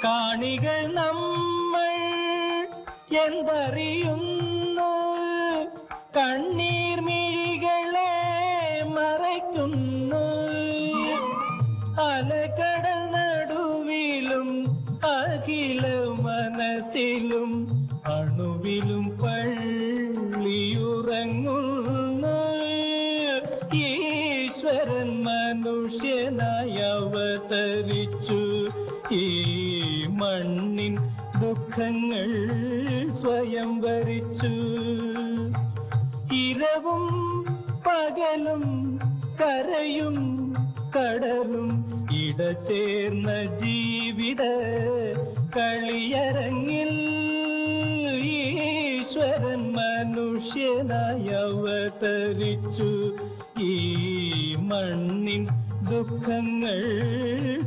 കാണികൾ നമ്മൾ എന്തറിയുന്നു, കണ്ണീർ മിഴികളെ മറയ്ക്കുന്നു. അലകടൽ നടുവിലും അഖില മനസ്സിലും അണുവിലും പള്ളിയുറങ്ങുന്നു. ഈശ്വരൻ മനുഷ്യനായി അവതരിച്ചു, ഈ മണ്ണിൻ ദുഃഖങ്ങൾ സ്വയം വരിച്ചു. ഇരവും പകലും കരയും കടലും ഇടചേർന്ന ജീവിത കളിയരങ്ങിൽ ഈശ്വരൻ മനുഷ്യനായി അവതരിച്ചു, ഈ മണ്ണിൻ ദുഃഖങ്ങൾ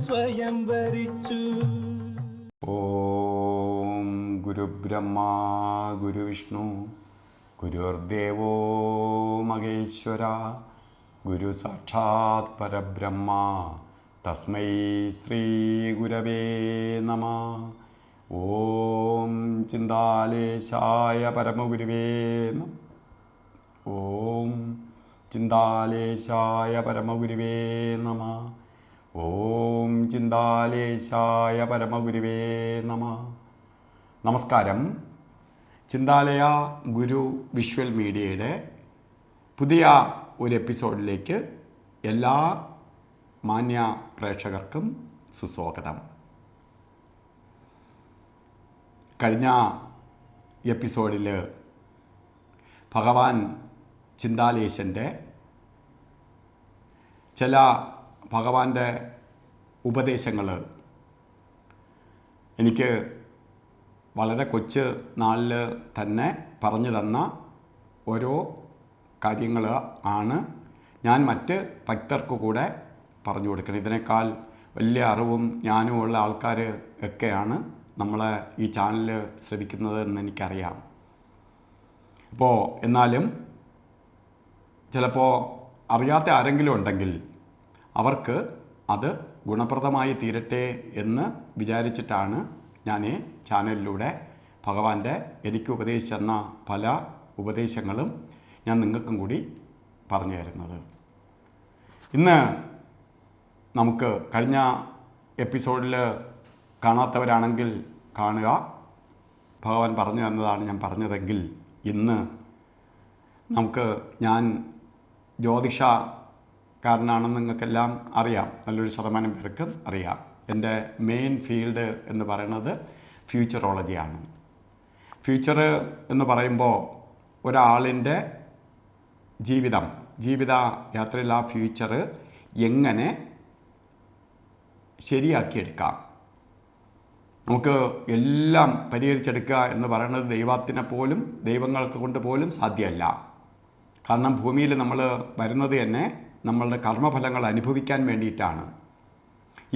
സ്വയം വരിച്ചു. ഓം ഗുരുബ്രഹ്മ ഗുരുവിഷ്ണു ഗുരുർദേവോ മഹേശ്വര ഗുരു സാക്ഷാത് പരബ്രഹ്മ തസ്മൈ ശ്രീ ഗുരവേ നമഃ. ഓം ചിന്താലേശായ പരമഗുരുവേ നമഃ. ഓം ചിന്താലേശായ പരമഗുരുവേ നമഃ. ഓം ചിന്താലേശായ പരമഗുരുവേ നമഃ. നമസ്കാരം. ചിന്താലയ ഗുരു വിഷ്വൽ മീഡിയയുടെ പുതിയ ഒരു എപ്പിസോഡിലേക്ക് എല്ലാ മാന്യ പ്രേക്ഷകർക്കും സുസ്വാഗതം. കഴിഞ്ഞ എപ്പിസോഡിൽ ഭഗവാൻ ചിന്താലേശൻ്റെ ചില ഭഗവാന്റെ ഉപദേശങ്ങൾ എനിക്ക് വളരെ കൊച്ചു നാളിൽ തന്നെ പറഞ്ഞു തന്ന ഓരോ കാര്യങ്ങൾ ആണ് ഞാൻ മറ്റ് ഭക്തർക്ക് കൂടെ പറഞ്ഞു കൊടുക്കുന്നത്. ഇതിനേക്കാൾ വലിയ അറിവും ജ്ഞാനവും ഉള്ള ആൾക്കാർ ഒക്കെയാണ് നമ്മളെ ഈ ചാനൽ ശ്രവിക്കുന്നത് എന്ന് എനിക്കറിയാം. അപ്പോൾ എന്നാലും ചിലപ്പോൾ അറിയാത്ത ആരെങ്കിലും ഉണ്ടെങ്കിൽ അവർക്ക് അത് ഗുണപ്രദമായി തീരട്ടെ എന്ന് വിചാരിച്ചിട്ടാണ് ഞാൻ ഈ ചാനലിലൂടെ ഭഗവാന്റെ എനിക്ക് ഉപദേശിച്ചു തന്ന പല ഉപദേശങ്ങളും ഞാൻ നിങ്ങൾക്കും കൂടി പറഞ്ഞു തരുന്നത്. ഇന്ന് നമുക്ക് കഴിഞ്ഞ എപ്പിസോഡിൽ കാണാത്തവരാണെങ്കിൽ കാണുക. ഭഗവാൻ പറഞ്ഞു തന്നതാണ് ഞാൻ പറഞ്ഞതെങ്കിൽ ഇന്ന് നമുക്ക് ഞാൻ ജ്യോതിഷക്കാരനാണെന്ന് നിങ്ങൾക്കെല്ലാം അറിയാം, നല്ലൊരു ശതമാനം പേർക്കും അറിയാം. എൻ്റെ മെയിൻ ഫീൽഡ് എന്ന് പറയുന്നത് ഫ്യൂച്ചറോളജിയാണ്. ഫ്യൂച്ചർ എന്ന് പറയുമ്പോൾ ഒരാളിൻ്റെ ജീവിത യാത്രയിൽ ആ ഫ്യൂച്ചർ എങ്ങനെ ശരിയാക്കിയെടുക്കാം, നമുക്ക് എല്ലാം പരിഹരിച്ചെടുക്കുക എന്ന് പറയുന്നത് ദൈവങ്ങൾക്ക് കൊണ്ട് പോലും സാധ്യമല്ല. കാരണം ഭൂമിയിൽ നമ്മൾ വരുന്നത് തന്നെ നമ്മളുടെ കർമ്മഫലങ്ങൾ അനുഭവിക്കാൻ വേണ്ടിയിട്ടാണ്.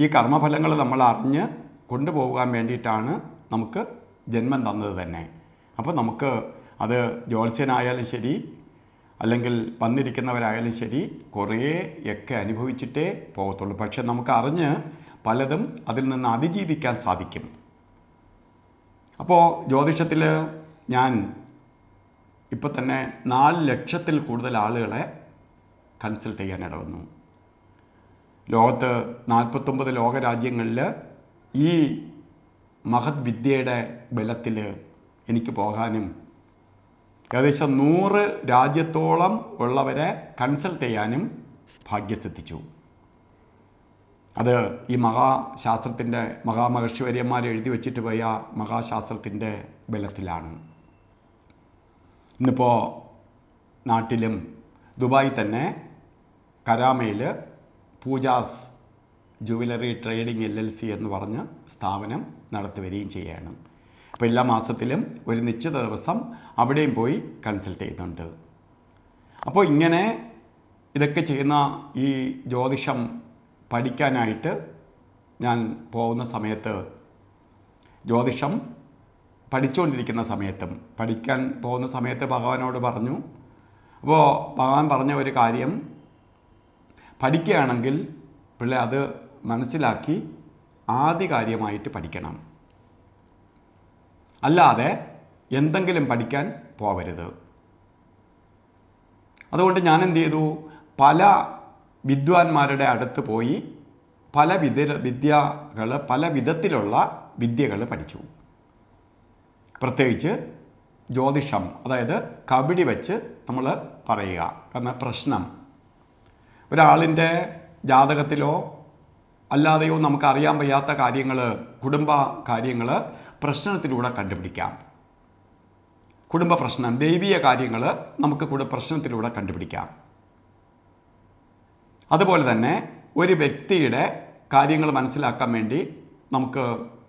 ഈ കർമ്മഫലങ്ങൾ നമ്മൾ അറിഞ്ഞ് കൊണ്ടുപോകാൻ വേണ്ടിയിട്ടാണ് നമുക്ക് ജന്മം തന്നത് തന്നെ. അപ്പോൾ നമുക്ക് അത് ജ്യോത്സ്യനായാലും ശരി, അല്ലെങ്കിൽ വന്നിരിക്കുന്നവരായാലും ശരി, കുറേയൊക്കെ അനുഭവിച്ചിട്ടേ പോകത്തുള്ളൂ. പക്ഷെ നമുക്ക് അറിഞ്ഞ് പലതും അതിൽ നിന്ന് അതിജീവിക്കാൻ സാധിക്കും. അപ്പോൾ ജ്യോതിഷത്തിൽ ഞാൻ ഇപ്പോൾ തന്നെ 4 ലക്ഷത്തിൽ കൂടുതൽ ആളുകളെ കൺസൾട്ട് ചെയ്യാൻ ഇടവന്നു. ലോകത്ത് 49 ലോകരാജ്യങ്ങളിൽ ഈ മഹത് വിദ്യയുടെ ബലത്തിൽ എനിക്ക് പോകാനും ഏകദേശം 100 രാജ്യത്തോളം ഉള്ളവരെ കൺസൾട്ട് ചെയ്യാനും ഭാഗ്യസിദ്ധിച്ചു. അത് ഈ മഹാമഹർഷിവര്യന്മാർ എഴുതി വച്ചിട്ട് പോയ മഹാശാസ്ത്രത്തിൻ്റെ ബലത്തിലാണ്. ഇന്നിപ്പോൾ നാട്ടിലും ദുബായി തന്നെ കരാമയിൽ പൂജാസ് ജുവലറി ട്രേഡിംഗ് LLC എന്ന് പറഞ്ഞ് സ്ഥാപനം നടത്തി വരികയും ചെയ്യുകയാണ്. അപ്പോൾ എല്ലാ മാസത്തിലും ഒരു നിശ്ചിത ദിവസം അവിടെയും പോയി കൺസൾട്ട് ചെയ്യുന്നുണ്ട്. അപ്പോൾ ഇങ്ങനെ ഇതൊക്കെ ചെയ്യുന്ന ഈ ജ്യോതിഷം പഠിക്കാനായിട്ട് ഞാൻ പോകുന്ന സമയത്ത്, ജ്യോതിഷം പഠിച്ചുകൊണ്ടിരിക്കുന്ന സമയത്തും പഠിക്കാൻ പോകുന്ന സമയത്ത് ഭഗവാനോട് പറഞ്ഞു. അപ്പോൾ ഭഗവാൻ പറഞ്ഞ ഒരു കാര്യം, പഠിക്കുകയാണെങ്കിൽ പിള്ളേ അത് മനസ്സിലാക്കി ആധികാരികമായിട്ട് പഠിക്കണം. അല്ലാതെ എന്തെങ്കിലും പഠിക്കാൻ പോവരുത്. അതുകൊണ്ട് ഞാൻ എന്ത് ചെയ്തു, പല വിദ്വാൻമാരുടെ അടുത്ത് പോയി പല വിധത്തിലുള്ള വിദ്യകൾ പഠിച്ചു. പ്രത്യേകിച്ച് ജ്യോതിഷം, അതായത് കബഡി വെച്ച് നമ്മൾ പറയുക. കാരണം പ്രശ്നം ഒരാളിൻ്റെ ജാതകത്തിലോ അല്ലാതെയോ നമുക്കറിയാൻ വയ്യാത്ത കാര്യങ്ങൾ, കുടുംബ കാര്യങ്ങൾ പ്രശ്നത്തിലൂടെ കണ്ടുപിടിക്കാം. കുടുംബ പ്രശ്നം, ദൈവീയ കാര്യങ്ങൾ നമുക്ക് പ്രശ്നത്തിലൂടെ കണ്ടുപിടിക്കാം. അതുപോലെ തന്നെ ഒരു വ്യക്തിയുടെ കാര്യങ്ങൾ മനസ്സിലാക്കാൻ വേണ്ടി നമുക്ക്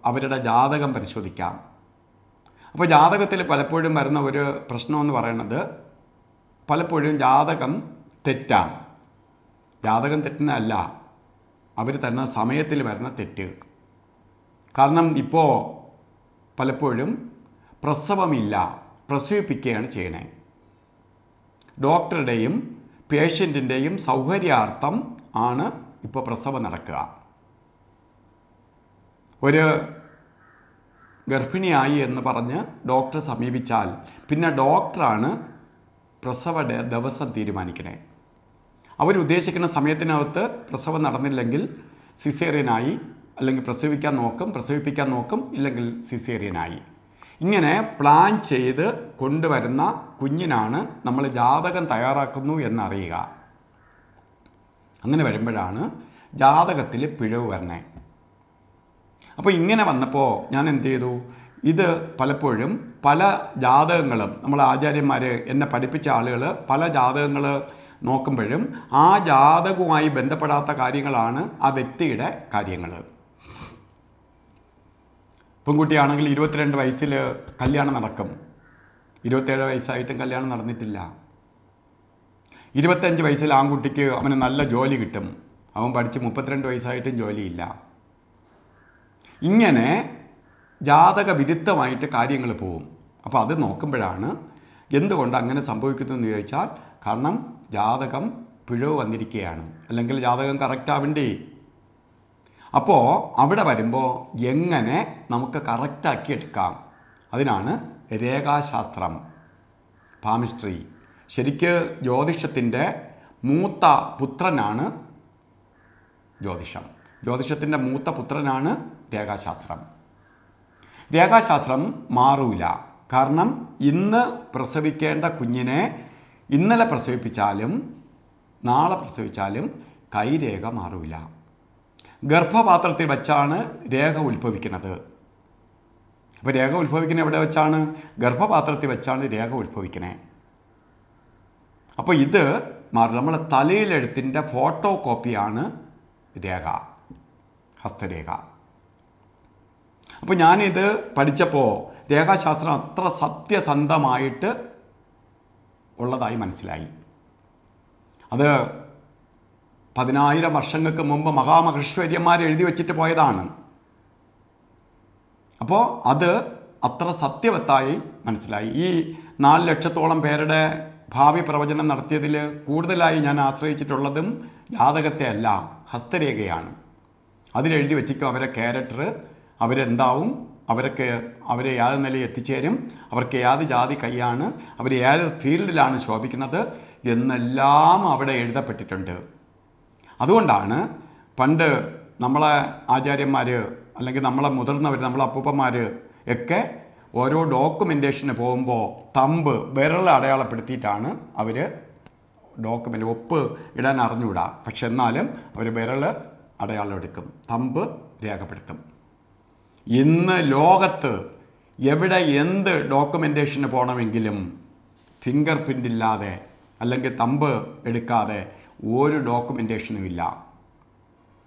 അവരുടെ ജാതകം പരിശോധിക്കാം. അപ്പോൾ ജാതകത്തിൽ പലപ്പോഴും വരുന്ന ഒരു പ്രശ്നമെന്ന് പറയുന്നത്, പലപ്പോഴും ജാതകം തെറ്റാം. ജാതകം തെറ്റുന്നതല്ല, അവർ തരുന്ന സമയത്തിൽ വരുന്ന തെറ്റ്. കാരണം ഇപ്പോൾ പലപ്പോഴും പ്രസവമില്ല, പ്രസവിപ്പിക്കുകയാണ് ചെയ്യണേ. ഡോക്ടറുടെയും പേഷ്യൻറ്റിൻ്റെയും സൗകര്യാർത്ഥം ആണ് ഇപ്പോൾ പ്രസവം നടക്കുക. ഒരു ഗർഭിണിയായി എന്ന് പറഞ്ഞ് ഡോക്ടറെ സമീപിച്ചാൽ പിന്നെ ഡോക്ടറാണ് പ്രസവ ദിവസം തീരുമാനിക്കണേ. അവരുദ്ദേശിക്കുന്ന സമയത്തിനകത്ത് പ്രസവം നടന്നില്ലെങ്കിൽ സിസേറിയനായി, അല്ലെങ്കിൽ പ്രസവിപ്പിക്കാൻ നോക്കും, ഇല്ലെങ്കിൽ സിസേറിയനായി. ഇങ്ങനെ പ്ലാൻ ചെയ്ത് കൊണ്ടുവരുന്ന കുഞ്ഞിനാണ് നമ്മൾ ജാതകം തയ്യാറാക്കുന്നു എന്നറിയുക. അങ്ങനെ വരുമ്പോഴാണ് ജാതകത്തിൽ പിഴവ് വരണേ. അപ്പോൾ ഇങ്ങനെ വന്നപ്പോൾ ഞാൻ എന്ത് ചെയ്തു, ഇത് പലപ്പോഴും പല ജാതകങ്ങളും, നമ്മൾ ആചാര്യന്മാർ എന്നെ പഠിപ്പിച്ച ആളുകൾ പല ജാതകങ്ങൾ നോക്കുമ്പോഴും ആ ജാതകവുമായി ബന്ധപ്പെടാത്ത കാര്യങ്ങളാണ് ആ വ്യക്തിയുടെ കാര്യങ്ങൾ. പെൺകുട്ടിയാണെങ്കിൽ 22 വയസ്സിൽ കല്യാണം നടക്കും, 27 വയസ്സായിട്ടും കല്യാണം നടന്നിട്ടില്ല. 25 വയസ്സിൽ ആൺകുട്ടിക്ക് അവന് നല്ല ജോലി കിട്ടും, അവൻ പഠിച്ച് 32 വയസ്സായിട്ടും ജോലിയില്ല. ഇങ്ങനെ ജാതക വിരുദ്ധമായിട്ട് കാര്യങ്ങൾ പോവും. അപ്പോൾ അത് നോക്കുമ്പോഴാണ് എന്തുകൊണ്ട് അങ്ങനെ സംഭവിക്കുന്നതെന്ന് ചോദിച്ചാൽ, കാരണം ജാതകം പിഴവ് വന്നിരിക്കുകയാണ്, അല്ലെങ്കിൽ ജാതകം കറക്റ്റാവണ്ടേ. അപ്പോൾ അവിടെ വരുമ്പോൾ എങ്ങനെ നമുക്ക് കറക്റ്റാക്കി എടുക്കാം, അതിനാണ് രേഖാശാസ്ത്രം, പാമിസ്ട്രി. ശരിക്ക് ജ്യോതിഷത്തിൻ്റെ മൂത്ത പുത്രനാണ് ജ്യോതിഷം. ജ്യോതിഷത്തിൻ്റെ മൂത്ത പുത്രനാണ് രേഖാശാസ്ത്രം. രേഖാശാസ്ത്രം മാറൂല. കാരണം ഇന്ന് പ്രസവിക്കേണ്ട കുഞ്ഞിനെ ഇന്നലെ പ്രസവിപ്പിച്ചാലും നാളെ പ്രസവിച്ചാലും കൈരേഖ മാറൂല. ഗർഭപാത്രത്തിൽ വെച്ചാണ് രേഖ ഉത്ഭവിക്കുന്നത്. അപ്പോൾ രേഖ ഉത്ഭവിക്കുന്നത് എവിടെ വെച്ചാണ്? ഗർഭപാത്രത്തിൽ വെച്ചാണ് രേഖ ഉത്ഭവിക്കുന്നത്. അപ്പോൾ ഇത് മാറില്ല. നമ്മളെ തലയിലെഴുത്തിൻ്റെ ഫോട്ടോ കോപ്പിയാണ് രേഖ, ഹസ്തരേഖ. അപ്പോൾ ഞാനിത് പഠിച്ചപ്പോൾ രേഖാശാസ്ത്രം അത്ര സത്യസന്ധമായിട്ട് ഉള്ളതായി മനസ്സിലായി. അത് 10,000 വർഷങ്ങൾക്ക് മുമ്പ് മഹാമഹേശ്വര്യന്മാർ എഴുതി വച്ചിട്ട് പോയതാണ്. അപ്പോൾ അത് അത്ര സത്യവത്തായി മനസ്സിലായി. ഈ 4 ലക്ഷത്തോളം പേരുടെ ഭാവി പ്രവചനം നടത്തിയതിൽ കൂടുതലായി ഞാൻ ആശ്രയിച്ചിട്ടുള്ളതും ജാതകത്തെ അല്ല, ഹസ്തരേഖയാണ്. അതിലെഴുതി വെച്ചിരിക്കും അവരെ ക്യാരക്ടർ, അവരെന്താവും, അവരെ ഏത് നിലയിൽ എത്തിച്ചേരും, അവർക്ക് ഏത് ജാതി കൈയാണ്, അവർ ഏത് ഫീൽഡിലാണ് ശോഭിക്കുന്നത് എന്നെല്ലാം അവിടെ എഴുതപ്പെട്ടിട്ടുണ്ട്. അതുകൊണ്ടാണ് പണ്ട് നമ്മളെ ആചാര്യന്മാർ, അല്ലെങ്കിൽ നമ്മളെ മുതിർന്നവർ, നമ്മളെ അപ്പൂപ്പന്മാർ ഒക്കെ ഓരോ ഡോക്യുമെൻറ്റേഷന് പോകുമ്പോൾ തമ്പ്, വിരൽ അടയാളപ്പെടുത്തിയിട്ടാണ് അവർ ഡോക്യുമെൻ്റ്, ഒപ്പ് ഇടാൻ അറിഞ്ഞുകൂടാ, പക്ഷെ എന്നാലും അവർ വിരൽ അടയാളം എടുക്കും, തമ്പ് രേഖപ്പെടുത്തും. ഇന്ന് ലോകത്ത് എവിടെ എന്ത് ഡോക്യുമെൻറ്റേഷന് പോകണമെങ്കിലും ഫിംഗർ പ്രിൻ്റ് ഇല്ലാതെ അല്ലെങ്കിൽ തമ്പ് എടുക്കാതെ ഒരു ഡോക്യുമെൻറ്റേഷനും ഇല്ല.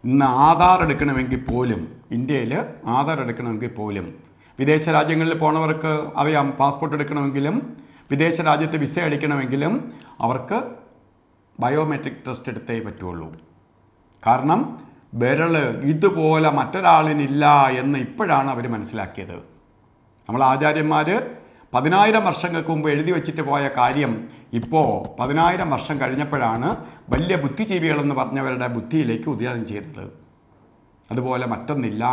ഇന്ന് ആധാർ എടുക്കണമെങ്കിൽ പോലും, ഇന്ത്യയിൽ ആധാർ എടുക്കണമെങ്കിൽ പോലും, വിദേശ രാജ്യങ്ങളിൽ പോണവർക്ക് അറിയാം, പാസ്പോർട്ട് എടുക്കണമെങ്കിലും വിദേശ രാജ്യത്ത് വിസ അടിക്കണമെങ്കിലും അവർക്ക് ബയോമെട്രിക് ടെസ്റ്റ് എടുത്തേ പറ്റുള്ളൂ. കാരണം വിരൽ ഇതുപോലെ മറ്റൊരാളിനില്ല എന്ന് ഇപ്പോഴാണ് അവർ മനസ്സിലാക്കിയത്. നമ്മൾ ആചാര്യന്മാർ 10,000 വർഷങ്ങൾക്ക് മുമ്പ് എഴുതി വച്ചിട്ട് പോയ കാര്യം ഇപ്പോൾ 10,000 വർഷം കഴിഞ്ഞപ്പോഴാണ് വലിയ ബുദ്ധിജീവികളെന്ന് പറഞ്ഞവരുടെ ബുദ്ധിയിലേക്ക് ഉദയം ചെയ്തത്. അതുപോലെ മറ്റൊന്നില്ല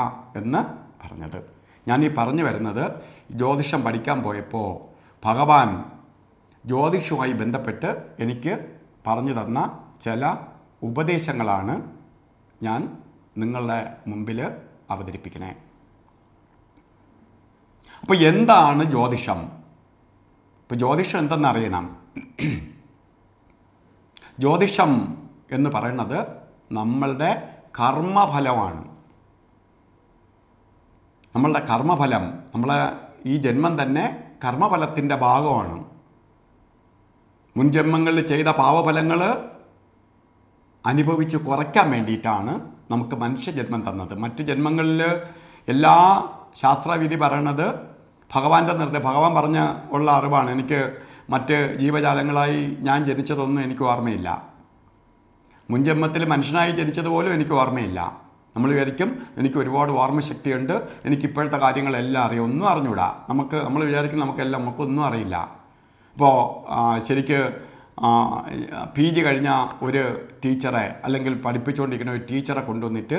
എന്ന് പറഞ്ഞത്. ഞാനീ പറഞ്ഞു വരുന്നത് ജ്യോതിഷം പഠിക്കാൻ പോയപ്പോൾ ഭഗവാൻ ജ്യോതിഷവുമായി ബന്ധപ്പെട്ട് എനിക്ക് പറഞ്ഞു തന്ന ചില ഉപദേശങ്ങളാണ് ഞാൻ നിങ്ങളുടെ മുമ്പിൽ അവതരിപ്പിക്കണേ. അപ്പോൾ എന്താണ് ജ്യോതിഷം? ഇപ്പോൾ ജ്യോതിഷം എന്തെന്നറിയണം. ജ്യോതിഷം എന്ന് പറയുന്നത് നമ്മളുടെ കർമ്മഫലമാണ്. നമ്മളുടെ കർമ്മഫലം, നമ്മളെ ഈ ജന്മം തന്നെ കർമ്മഫലത്തിൻ്റെ ഭാഗമാണ്. മുൻ ജന്മങ്ങളിൽ ചെയ്ത പാവഫലങ്ങൾ അനുഭവിച്ച് കുറയ്ക്കാൻ വേണ്ടിയിട്ടാണ് നമുക്ക് മനുഷ്യജന്മം തന്നത്. മറ്റ് ജന്മങ്ങളിൽ എല്ലാ ശാസ്ത്രവിധി പറയണത് ഭഗവാൻ പറഞ്ഞ ഉള്ള അറിവാണ്. എനിക്ക് മറ്റ് ജീവജാലങ്ങളായി ഞാൻ ജനിച്ചതൊന്നും എനിക്ക് ഓർമ്മയില്ല. മുൻജന്മത്തിൽ മനുഷ്യനായി ജനിച്ചതുപോലും എനിക്ക് ഓർമ്മയില്ല. നമ്മൾ വിചാരിക്കും എനിക്ക് ഒരുപാട് ഓർമ്മശക്തിയുണ്ട്, എനിക്കിപ്പോഴത്തെ കാര്യങ്ങളെല്ലാം അറിയാം. ഒന്നും അറിഞ്ഞൂടാ. നമ്മൾ വിചാരിക്കും നമുക്കൊന്നും അറിയില്ല. ഇപ്പോൾ ശരിക്ക് PG കഴിഞ്ഞ ഒരു ടീച്ചറെ അല്ലെങ്കിൽ പഠിപ്പിച്ചുകൊണ്ടിരിക്കുന്ന ഒരു ടീച്ചറെ കൊണ്ടുവന്നിട്ട്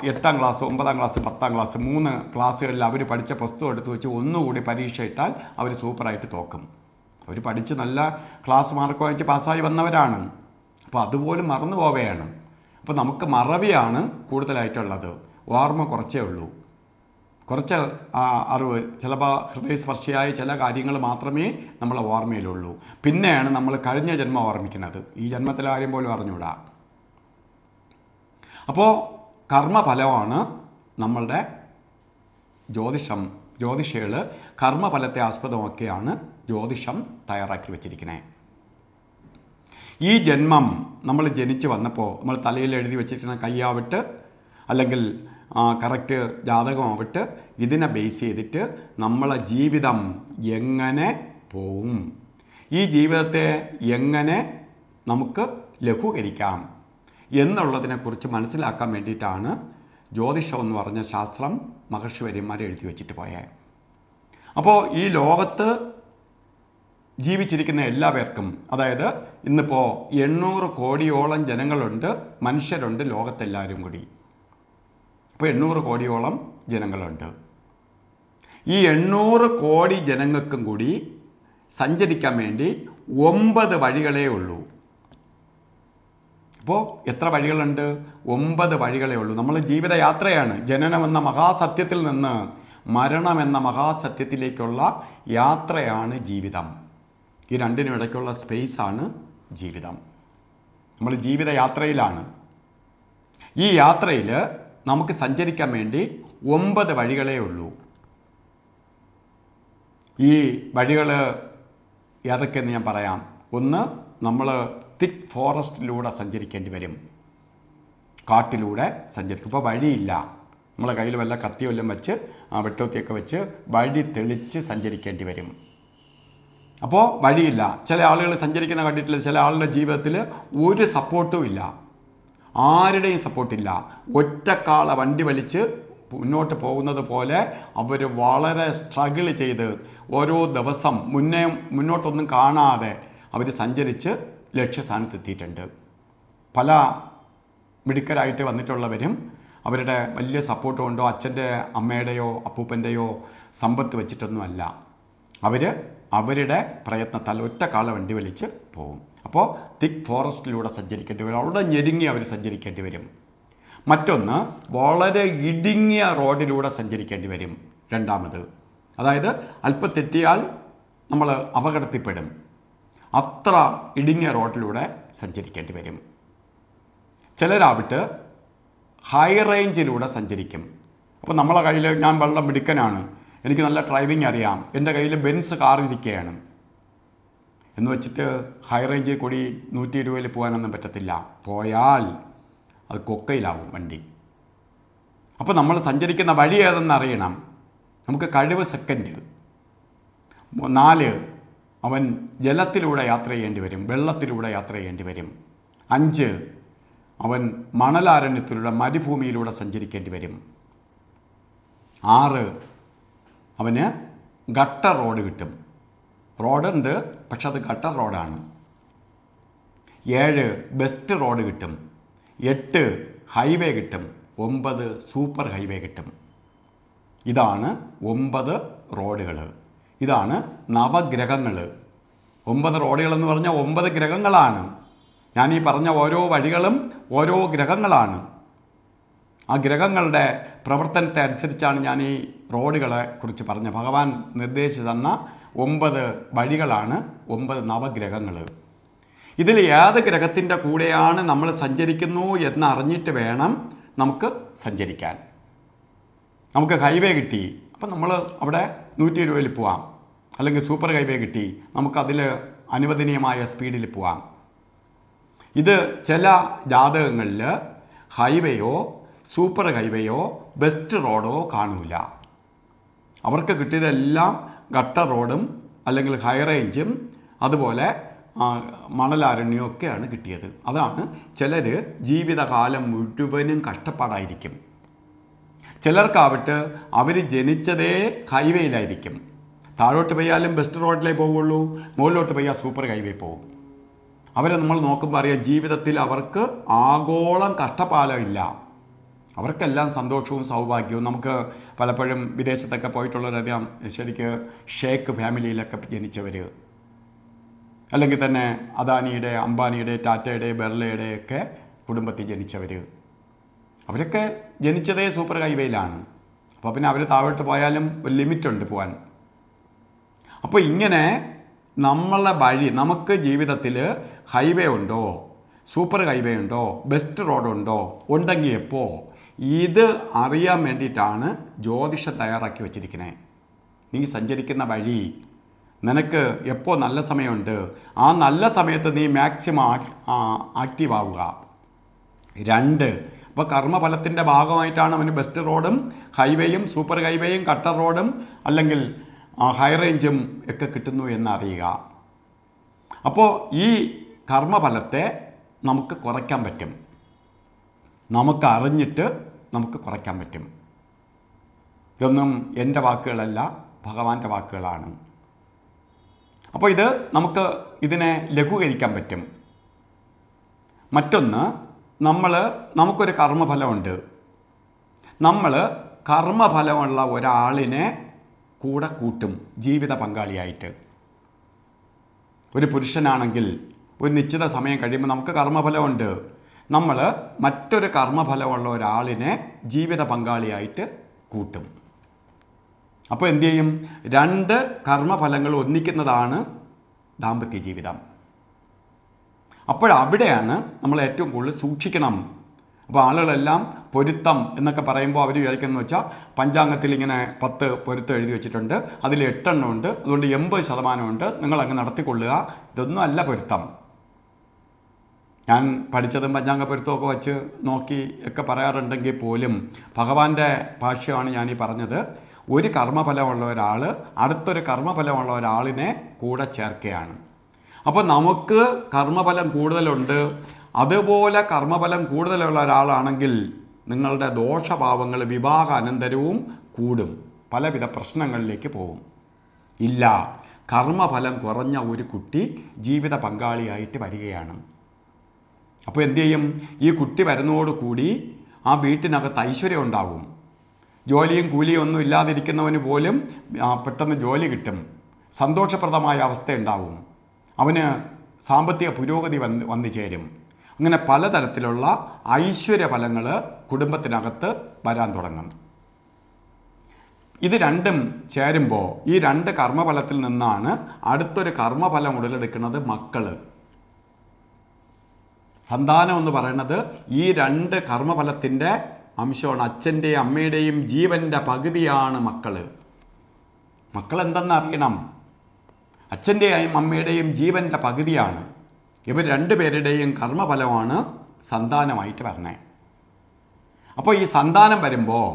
8ാം ക്ലാസ് 9ാം ക്ലാസ് 10ാം ക്ലാസ് 3 ക്ലാസ്സുകളിൽ അവർ പഠിച്ച പുസ്തകം എടുത്ത് വെച്ച് ഒന്നുകൂടി പരീക്ഷ ഇട്ടാൽ അവർ സൂപ്പറായിട്ട് തോക്കും. അവർ പഠിച്ച് നല്ല ക്ലാസ് മാർക്ക് വാങ്ങിച്ച് പാസ്സായി വന്നവരാണ്. അപ്പോൾ അതുപോലും മറന്നു പോവുകയാണ്. അപ്പോൾ നമുക്ക് മറവിയാണ് കൂടുതലായിട്ടുള്ളത്, ഓർമ്മ കുറച്ചേ ഉള്ളൂ. കുറച്ച് അറിവ്, ചിലപ്പോൾ ഹൃദയസ്പർശിയായ ചില കാര്യങ്ങൾ മാത്രമേ നമ്മളെ ഓർമ്മയിലുള്ളൂ. പിന്നെയാണ് നമ്മൾ കഴിഞ്ഞ ജന്മം ഓർമ്മിക്കുന്നത്. ഈ ജന്മത്തിലെ കാര്യം പോലും അറിഞ്ഞൂടാ. അപ്പോൾ കർമ്മഫലമാണ് നമ്മളുടെ ജ്യോതിഷികൾ കർമ്മഫലത്തെ ആസ്പദമാക്കിയാണ് ജ്യോതിഷം തയ്യാറാക്കി വച്ചിരിക്കുന്നത്. ഈ ജന്മം നമ്മൾ ജനിച്ച് വന്നപ്പോൾ നമ്മൾ തലയിൽ എഴുതി വെച്ചിരിക്കുന്ന കയ്യാവിട്ട് അല്ലെങ്കിൽ കറക്റ്റ് ജാതകമാവിട്ട് ഇതിനെ ബേസ് ചെയ്തിട്ട് നമ്മളെ ജീവിതം എങ്ങനെ പോവും, ഈ ജീവിതത്തെ എങ്ങനെ നമുക്ക് ലഘൂകരിക്കാം എന്നുള്ളതിനെക്കുറിച്ച് മനസ്സിലാക്കാൻ വേണ്ടിയിട്ടാണ് ജ്യോതിഷം എന്ന് പറഞ്ഞ ശാസ്ത്രം മഹർഷിവര്യന്മാർ എഴുതി വെച്ചിട്ട് പോയത്. അപ്പോൾ ഈ ലോകത്ത് ജീവിച്ചിരിക്കുന്ന എല്ലാവർക്കും, അതായത് ഇന്നിപ്പോൾ 800 കോടിയോളം ജനങ്ങളുണ്ട്, മനുഷ്യരുണ്ട് ലോകത്തെല്ലാവരും കൂടി. ഇപ്പോൾ 800 കോടിയോളം ജനങ്ങളുണ്ട്. ഈ 800 കോടി ജനങ്ങൾക്കും കൂടി സഞ്ചരിക്കാൻ വേണ്ടി 9 വഴികളേ ഉള്ളൂ. അപ്പോൾ എത്ര വഴികളുണ്ട്? 9 വഴികളേ ഉള്ളൂ. നമ്മൾ ജീവിതയാത്രയാണ്. ജനനമെന്ന മഹാസത്യത്തിൽ നിന്ന് മരണമെന്ന മഹാസത്യത്തിലേക്കുള്ള യാത്രയാണ് ജീവിതം. ഈ രണ്ടിനും ഇടയ്ക്കുള്ള സ്പേസാണ് ജീവിതം. നമ്മൾ ജീവിതയാത്രയിലാണ്. ഈ യാത്രയിൽ നമുക്ക് സഞ്ചരിക്കാൻ വേണ്ടി 9 വഴികളേ ഉള്ളൂ. ഈ വഴികൾ ഏതൊക്കെയെന്ന് ഞാൻ പറയാം. ഒന്ന്, നമ്മൾ തിക്ക് ഫോറസ്റ്റിലൂടെ സഞ്ചരിക്കേണ്ടി വരും. കാട്ടിലൂടെ സഞ്ചരിക്കും. ഇപ്പോൾ വഴിയില്ല, നമ്മളെ കയ്യിൽ വല്ല കത്തിയോ വല്ലതും വെച്ച് വെട്ടോത്തിയൊക്കെ വെച്ച് വഴി തെളിച്ച് സഞ്ചരിക്കേണ്ടി വരും. അപ്പോൾ വഴിയില്ല. ചില ആളുകൾ സഞ്ചരിക്കുന്ന കണ്ടിട്ടില്ല. ചില ആളുടെ ജീവിതത്തിൽ ഒരു സപ്പോർട്ടും ഇല്ല, ആരുടെയും സപ്പോർട്ടില്ല. ഒറ്റക്കാളെ വണ്ടി വലിച്ച് മുന്നോട്ട് പോകുന്നത് പോലെ അവർ വളരെ സ്ട്രഗിൾ ചെയ്ത് ഓരോ ദിവസം മുന്നോട്ടൊന്നും കാണാതെ അവർ സഞ്ചരിച്ച് ലക്ഷ്യസ്ഥാനത്തെത്തിയിട്ടുണ്ട്. പല മിടുക്കരായിട്ട് വന്നിട്ടുള്ളവരും അവരുടെ വലിയ സപ്പോർട്ട് കൊണ്ടോ അച്ഛൻ്റെ അമ്മയുടെയോ അപ്പൂപ്പൻ്റെയോ സമ്പത്ത് വെച്ചിട്ടൊന്നുമല്ല. അവരുടെ പ്രയത്നത്താൽ ഒറ്റക്കാളെ വണ്ടി വലിച്ച് പോകും. അപ്പോൾ തിക്ക് ഫോറസ്റ്റിലൂടെ സഞ്ചരിക്കേണ്ടി വരും. അവിടെ ഞെരുങ്ങി അവർ സഞ്ചരിക്കേണ്ടി വരും. മറ്റൊന്ന്, വളരെ ഇടുങ്ങിയ റോഡിലൂടെ സഞ്ചരിക്കേണ്ടി വരും. രണ്ടാമത്, അതായത് അല്പം തെറ്റിയാൽ നമ്മൾ അപകടത്തിൽപ്പെടും. അത്ര ഇടുങ്ങിയ റോഡിലൂടെ സഞ്ചരിക്കേണ്ടി വരും. ചിലരാവിട്ട് ഹൈ റേഞ്ചിലൂടെ സഞ്ചരിക്കും. അപ്പോൾ നമ്മളെ കയ്യിൽ, ഞാൻ വളരെ മിടുക്കനാണ്, എനിക്ക് നല്ല ഡ്രൈവിംഗ് അറിയാം, എൻ്റെ കയ്യിൽ ബെൻസ് കാർ ഇരിക്കുകയാണ് എന്ന് വെച്ചിട്ട് ഹൈ റേഞ്ചിൽ കൂടി 120 പോകാനൊന്നും പറ്റത്തില്ല. പോയാൽ അത് കൊക്കയിലാവും വണ്ടി. അപ്പോൾ നമ്മൾ സഞ്ചരിക്കുന്ന വഴി ഏതെന്ന് അറിയണം. നമുക്ക് കഴിവ് സെക്കൻഡ്. 4, അവൻ ജലത്തിലൂടെ യാത്ര ചെയ്യേണ്ടി വരും, വെള്ളത്തിലൂടെ യാത്ര ചെയ്യേണ്ടി വരും. 5, അവൻ മണലാരണ്യത്തിലൂടെ മരുഭൂമിയിലൂടെ സഞ്ചരിക്കേണ്ടി വരും. 6, അവന് ഗട്ടർ റോഡ് കിട്ടും. റോഡുണ്ട്, പക്ഷെ അത് ഗട്ടർ റോഡാണ്. 7, ബെസ്റ്റ് റോഡ് കിട്ടും. 8, ഹൈവേ കിട്ടും. 9, സൂപ്പർ ഹൈവേ കിട്ടും. ഇതാണ് 9 റോഡുകൾ. ഇതാണ് നവഗ്രഹങ്ങൾ. 9 റോഡുകളെന്ന് പറഞ്ഞാൽ 9 ഗ്രഹങ്ങളാണ്. ഞാൻ ഈ പറഞ്ഞ ഓരോ വഴികളും ഓരോ ഗ്രഹങ്ങളാണ്. ആ ഗ്രഹങ്ങളുടെ പ്രവർത്തനത്തെ അനുസരിച്ചാണ് ഞാൻ ഈ റോഡുകളെ കുറിച്ച് പറഞ്ഞത്. ഭഗവാൻ നിർദ്ദേശിച്ചു തന്ന 9 വഴികളാണ് 9 നവഗ്രഹങ്ങൾ. ഇതിൽ ഏത് ഗ്രഹത്തിൻ്റെ കൂടെയാണ് നമ്മൾ സഞ്ചരിക്കുന്നു എന്നറിഞ്ഞിട്ട് വേണം നമുക്ക് സഞ്ചരിക്കാൻ. നമുക്ക് ഹൈവേ കിട്ടി, അപ്പം നമ്മൾ അവിടെ 120 പോവാം. അല്ലെങ്കിൽ സൂപ്പർ ഹൈവേ കിട്ടി, നമുക്കതിൽ അനുവദനീയമായ സ്പീഡിൽ പോവാം. ഇത് ചില ജാതകങ്ങളിൽ ഹൈവേയോ സൂപ്പർ ഹൈവേയോ ബെസ്റ്റ് റോഡോ കാണൂല. അവർക്ക് കിട്ടിയതെല്ലാം ഗട്ടർ റോഡും അല്ലെങ്കിൽ ഹൈ റേഞ്ചും അതുപോലെ മണലാരണ്യവും ഒക്കെയാണ് കിട്ടിയത്. അതാണ് ചിലർ ജീവിതകാലം മുഴുവനും കഷ്ടപ്പാടായിരിക്കും. ചിലർക്കാവട്ടെ അവർ ജനിച്ചതേ ഹൈവേയിലായിരിക്കും. താഴോട്ട് പോയാലും ബെസ്റ്റ് റോഡിലേ പോവുള്ളൂ, മുകളിലോട്ട് പോയാൽ സൂപ്പർ ഹൈവേ പോകും. അവരെ നമ്മൾ നോക്കുമ്പോൾ അറിയാം ജീവിതത്തിൽ അവർക്ക് ആഗോളം കഷ്ടപ്പാടില്ല. അവർക്കെല്ലാം സന്തോഷവും സൗഭാഗ്യവും. നമുക്ക് പലപ്പോഴും വിദേശത്തൊക്കെ പോയിട്ടുള്ളവരറിയാം, ശരിക്ക് ഷേക്ക് ഫാമിലിയിലൊക്കെ ജനിച്ചവർ, അല്ലെങ്കിൽ തന്നെ അദാനിയുടെ, അംബാനിയുടെ, ടാറ്റയുടെ, ബെർലയുടെ ഒക്കെ കുടുംബത്തിൽ ജനിച്ചവർ, അവരൊക്കെ ജനിച്ചതേ സൂപ്പർ ഹൈവേയിലാണ്. അപ്പോൾ പിന്നെ അവർ താഴോട്ട് പോയാലും ഒരു ലിമിറ്റുണ്ട് പോകാൻ. അപ്പോൾ ഇങ്ങനെ നമ്മളെ വഴി, നമുക്ക് ജീവിതത്തിൽ ഹൈവേ ഉണ്ടോ, സൂപ്പർ ഹൈവേ ഉണ്ടോ, ബെസ്റ്റ് റോഡുണ്ടോ, ഉണ്ടെങ്കിൽ എപ്പോൾ, ഇത് അറിയാൻ വേണ്ടിയിട്ടാണ് ജ്യോതിഷം തയ്യാറാക്കി വച്ചിരിക്കുന്നത്. നീ സഞ്ചരിക്കുന്ന വഴി, നിനക്ക് എപ്പോൾ നല്ല സമയമുണ്ട്, ആ നല്ല സമയത്ത് നീ മാക്സിമം ആക്റ്റീവ് ആവുക. 2, അപ്പോൾ കർമ്മഫലത്തിൻ്റെ ഭാഗമായിട്ടാണ് അവന് ബെസ്റ്റ് റോഡും ഹൈവേയും സൂപ്പർ ഹൈവേയും കട്ടർ റോഡും അല്ലെങ്കിൽ ഹൈ റേഞ്ചും ഒക്കെ കിട്ടുന്നു എന്നറിയുക. അപ്പോൾ ഈ കർമ്മഫലത്തെ നമുക്ക് കുറയ്ക്കാൻ പറ്റും. നമുക്ക് അറിഞ്ഞിട്ട് നമുക്ക് കുറയ്ക്കാൻ പറ്റും. ഇതൊന്നും എൻ്റെ വാക്കുകളല്ല, ഭഗവാന്റെ വാക്കുകളാണ്. അപ്പോൾ ഇത് ഇതിനെ ലഘൂകരിക്കാൻ പറ്റും. മറ്റൊന്ന്, നമുക്കൊരു കർമ്മഫലമുണ്ട്. നമ്മൾ കർമ്മഫലമുള്ള ഒരാളിനെ കൂടെ കൂട്ടും ജീവിത പങ്കാളിയായിട്ട്. ഒരു പുരുഷനാണെങ്കിൽ ഒരു നിശ്ചിത സമയം കഴിയുമ്പോൾ നമുക്ക് കർമ്മഫലമുണ്ട്. നമ്മൾ മറ്റൊരു കർമ്മഫലമുള്ള ഒരാളിനെ ജീവിത പങ്കാളിയായിട്ട് കൂട്ടും. അപ്പോൾ എന്തു ചെയ്യും? 2 കർമ്മഫലങ്ങൾ ഒന്നിക്കുന്നതാണ് ദാമ്പത്യ ജീവിതം. അപ്പോഴവിടെയാണ് നമ്മൾ ഏറ്റവും കൂടുതൽ സൂക്ഷിക്കണം. അപ്പോൾ ആളുകളെല്ലാം പൊരുത്തം എന്നൊക്കെ പറയുമ്പോൾ അവർ വിചാരിക്കുന്നത് വെച്ചാൽ പഞ്ചാംഗത്തിൽ ഇങ്ങനെ 10 പൊരുത്തം എഴുതി വെച്ചിട്ടുണ്ട്, അതിൽ 8 എണ്ണം ഉണ്ട്, അതുകൊണ്ട് 80% ഉണ്ട്, നിങ്ങളങ്ങ് നടത്തിക്കൊള്ളുക. ഇതൊന്നും അല്ല പൊരുത്തം. ഞാൻ പഠിച്ചതും പഞ്ചാംഗ പൊരുത്തമൊക്കെ വെച്ച് നോക്കി ഒക്കെ പറയാറുണ്ടെങ്കിൽ പോലും ഭഗവാന്റെ ഭാഷ്യമാണ് ഞാനീ പറഞ്ഞത്. ഒരു കർമ്മഫലമുള്ള ഒരാൾ അടുത്തൊരു കർമ്മഫലമുള്ള ഒരാളിനെ കൂടെ ചേർക്കുകയാണ്. അപ്പോൾ നമുക്ക് കർമ്മഫലം കൂടുതലുണ്ട്, അതുപോലെ കർമ്മഫലം കൂടുതലുള്ള ഒരാളാണെങ്കിൽ നിങ്ങളുടെ ദോഷഭാവങ്ങൾ വിവാഹ അനന്തരവും കൂടും, പലവിധ പ്രശ്നങ്ങളിലേക്ക് പോകും. ഇല്ല, കർമ്മഫലം കുറഞ്ഞ ഒരു കുട്ടി ജീവിത പങ്കാളിയായിട്ട് വരികയാണ്. അപ്പോൾ എന്തു ചെയ്യും? ഈ കുട്ടി വരുന്നതോടുകൂടി ആ വീട്ടിനകത്ത് ഐശ്വര്യം ഉണ്ടാകും. ജോലിയും കൂലിയും ഒന്നും ഇല്ലാതിരിക്കുന്നവന് പോലും പെട്ടെന്ന് ജോലി കിട്ടും, സന്തോഷപ്രദമായ അവസ്ഥ ഉണ്ടാവും, അവന് സാമ്പത്തിക പുരോഗതി വന്നു ചേരും. അങ്ങനെ പലതരത്തിലുള്ള ഐശ്വര്യഫലങ്ങൾ കുടുംബത്തിനകത്ത് വരാൻ തുടങ്ങും. ഇത് രണ്ടും ചേരുമ്പോൾ ഈ 2 കർമ്മഫലത്തിൽ നിന്നാണ് അടുത്തൊരു കർമ്മഫലം ഉടലെടുക്കുന്നത് മക്കൾ. സന്താനം എന്ന് പറയുന്നത് ഈ 2 കർമ്മഫലത്തിൻ്റെ അംശമാണ്. അച്ഛൻ്റെയും അമ്മയുടെയും ജീവൻ്റെ പകുതിയാണ് മക്കൾ. മക്കൾ എന്തെന്നറിയണം. അച്ഛൻ്റെയും അമ്മയുടെയും ജീവൻ്റെ പകുതിയാണ്. ഇവർ 2 പേരുടെയും കർമ്മഫലമാണ് സന്താനമായിട്ട് വരണേ. അപ്പോൾ ഈ സന്താനം വരുമ്പോൾ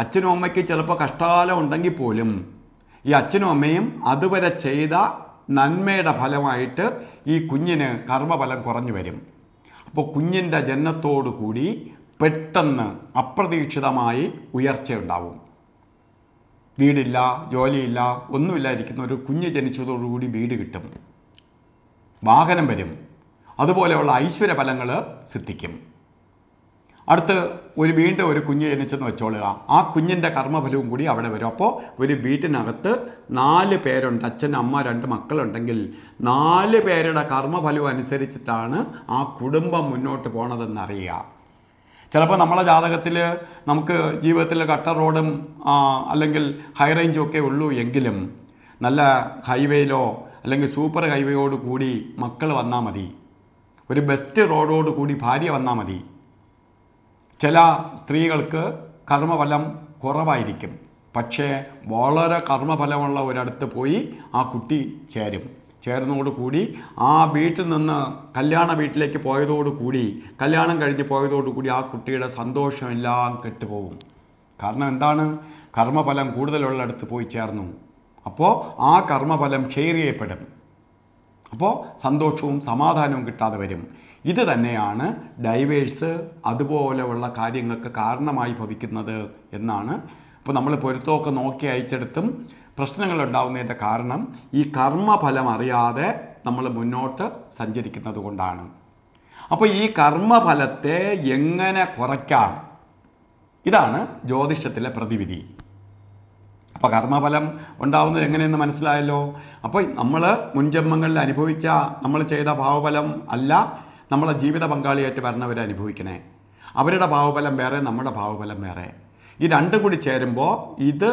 അച്ഛനും അമ്മയ്ക്ക് ചിലപ്പോൾ കഷ്ടകാലം ഉണ്ടെങ്കിൽ പോലും ഈ അച്ഛനും അമ്മയും അതുവരെ ചെയ്ത നന്മയുടെ ഫലമായിട്ട് ഈ കുഞ്ഞിന് കർമ്മഫലം കുറഞ്ഞു വരും. അപ്പോൾ കുഞ്ഞിൻ്റെ ജനനത്തോടു കൂടി പെട്ടെന്ന് അപ്രതീക്ഷിതമായി ഉയർച്ചയുണ്ടാവും. വീടില്ല, ജോലിയില്ല, ഒന്നുമില്ലായിരിക്കുന്ന ഒരു കുഞ്ഞ് ജനിച്ചതോടുകൂടി വീട് കിട്ടും, വാഹനം വരും, അതുപോലെയുള്ള ഐശ്വര്യഫലങ്ങൾ സിദ്ധിക്കും. അടുത്ത് വീണ്ടും ഒരു കുഞ്ഞ് ജനിച്ചെന്ന് വെച്ചോളുക. ആ കുഞ്ഞിൻ്റെ കർമ്മഫലവും കൂടി അവിടെ വരും. അപ്പോൾ ഒരു വീട്ടിനകത്ത് 4 പേരുണ്ട്, അച്ഛൻ, അമ്മ, 2 മക്കളുണ്ടെങ്കിൽ 4 പേരുടെ കർമ്മഫലവും അനുസരിച്ചിട്ടാണ് ആ കുടുംബം മുന്നോട്ട് പോണതെന്നറിയുക. ചിലപ്പോൾ നമ്മളെ ജാതകത്തിൽ നമുക്ക് ജീവിതത്തിൽ കട്ടർ റോഡും അല്ലെങ്കിൽ ഹൈ റേഞ്ചും ഒക്കെ ഉള്ളൂ എങ്കിലും നല്ല ഹൈവേയിലോ അല്ലെങ്കിൽ സൂപ്പർ ഹൈവേയോട് കൂടി മക്കൾ വന്നാൽ മതി, ഒരു ബെസ്റ്റ് റോഡോട് കൂടി ഭാര്യ വന്നാൽ മതി. ചില സ്ത്രീകൾക്ക് കർമ്മഫലം കുറവായിരിക്കും, പക്ഷേ വളരെ കർമ്മഫലമുള്ള ഒരിടത്ത് പോയി ആ കുട്ടി ചേരുന്നതോടുകൂടി ആ വീട്ടിൽ നിന്ന് കല്യാണ വീട്ടിലേക്ക് പോയതോടുകൂടി, കല്യാണം കഴിഞ്ഞ് പോയതോടുകൂടി ആ കുട്ടിയുടെ സന്തോഷമെല്ലാം കെട്ടുപോകും. കാരണം എന്താണ്? കർമ്മഫലം കൂടുതലുള്ളിടത്ത് പോയി ചേർന്നു. അപ്പോൾ ആ കർമ്മഫലം ഷെയർ ചെയ്യപ്പെടും. അപ്പോൾ സന്തോഷവും സമാധാനവും കിട്ടാതെ വരും. ഇത് തന്നെയാണ് ഡൈവേഴ്സ് അതുപോലെയുള്ള കാര്യങ്ങൾക്ക് കാരണമായി ഭവിക്കുന്നത് എന്നാണ്. അപ്പോൾ നമ്മൾ പൊരുത്തമൊക്കെ നോക്കി അയച്ചെടുത്തും പ്രശ്നങ്ങളുണ്ടാകുന്നതിൻ്റെ കാരണം ഈ കർമ്മഫലം അറിയാതെ നമ്മൾ മുന്നോട്ട് സഞ്ചരിക്കുന്നത് കൊണ്ടാണ്. അപ്പോൾ ഈ കർമ്മഫലത്തെ എങ്ങനെ കുറയ്ക്കാം? ഇതാണ് ജ്യോതിഷത്തിലെ പ്രതിവിധി. അപ്പോൾ കർമ്മഫലം ഉണ്ടാവുന്നത് എങ്ങനെയെന്ന് മനസ്സിലായല്ലോ. അപ്പോൾ നമ്മൾ മുൻജന്മങ്ങളിൽ അനുഭവിച്ച നമ്മൾ ചെയ്ത ഭാവഫലം അല്ല നമ്മളെ ജീവിത പങ്കാളിയായിട്ട് വരണവരെ അനുഭവിക്കണേ. അവരുടെ ഭാവഫലം വേറെ, നമ്മുടെ ഭാവഫലം വേറെ. ഈ രണ്ടും കൂടി ചേരുമ്പോൾ ഇത്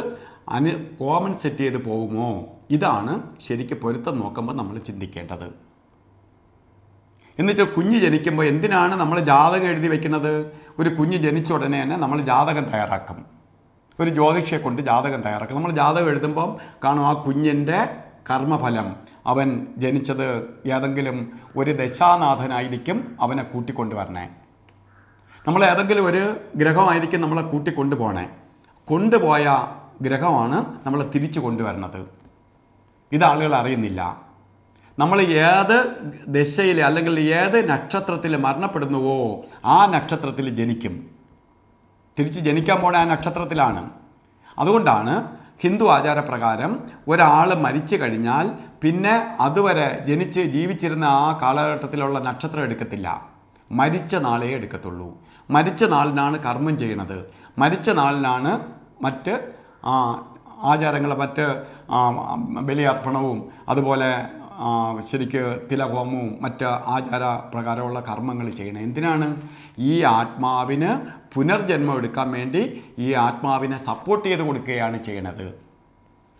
കോമൺ സെറ്റ് ചെയ്ത് പോകുമോ? ഇതാണ് ശരിക്കും പൊരുത്തം നോക്കുമ്പോൾ നമ്മൾ ചിന്തിക്കേണ്ടത്. എന്നിട്ട് കുഞ്ഞ് ജനിക്കുമ്പോൾ എന്തിനാണ് നമ്മൾ ജാതകം എഴുതി വയ്ക്കുന്നത്? ഒരു കുഞ്ഞ് ജനിച്ച ഉടനെ തന്നെ നമ്മൾ ജാതകം തയ്യാറാക്കും. ഒരു ജ്യോതിഷിയെ കൊണ്ട് ജാതകം തയ്യാറാക്കും. നമ്മൾ ജാതകം എഴുതുമ്പം കാണും ആ കുഞ്ഞിൻ്റെ കർമ്മഫലം. അവൻ ജനിച്ചത് ഏതെങ്കിലും ഒരു ദശാനാഥനായിരിക്കും അവനെ കൂട്ടിക്കൊണ്ടുവരണേ. നമ്മൾ ഏതെങ്കിലും ഒരു ഗ്രഹമായിരിക്കും നമ്മളെ കൂട്ടിക്കൊണ്ടുപോകണേ. കൊണ്ടുപോയ ഗ്രഹമാണ് നമ്മളെ തിരിച്ചു കൊണ്ടുവരണത്. ഇതാളുകൾ അറിയുന്നില്ല. നമ്മൾ ഏത് ദശയിൽ അല്ലെങ്കിൽ ഏത് നക്ഷത്രത്തിൽ മരണപ്പെടുന്നുവോ ആ നക്ഷത്രത്തിൽ ജനിക്കും. തിരിച്ച് ജനിക്കാൻ പോണ ആ നക്ഷത്രത്തിലാണ്. അതുകൊണ്ടാണ് ഹിന്ദു ആചാരപ്രകാരം ഒരാൾ മരിച്ചു കഴിഞ്ഞാൽ പിന്നെ അതുവരെ ജീവിച്ചിരുന്ന ആ കാലഘട്ടത്തിലുള്ള നക്ഷത്രം എടുക്കത്തില്ല. മരിച്ച നാളേ എടുക്കത്തുള്ളൂ. മരിച്ച നാളിനാണ് കർമ്മം ചെയ്യണത്. മരിച്ച നാളിനാണ് മറ്റ് ആചാരങ്ങൾ, മറ്റ് ബലിയർപ്പണവും അതുപോലെ ശരിക്ക് തിലഹോമവും മറ്റ് ആചാര പ്രകാരമുള്ള കർമ്മങ്ങൾ ചെയ്യണം. എന്തിനാണ്? ഈ ആത്മാവിന് പുനർജന്മം എടുക്കാൻ വേണ്ടി ഈ ആത്മാവിനെ സപ്പോർട്ട് ചെയ്ത് കൊടുക്കുകയാണ് ചെയ്യണത്.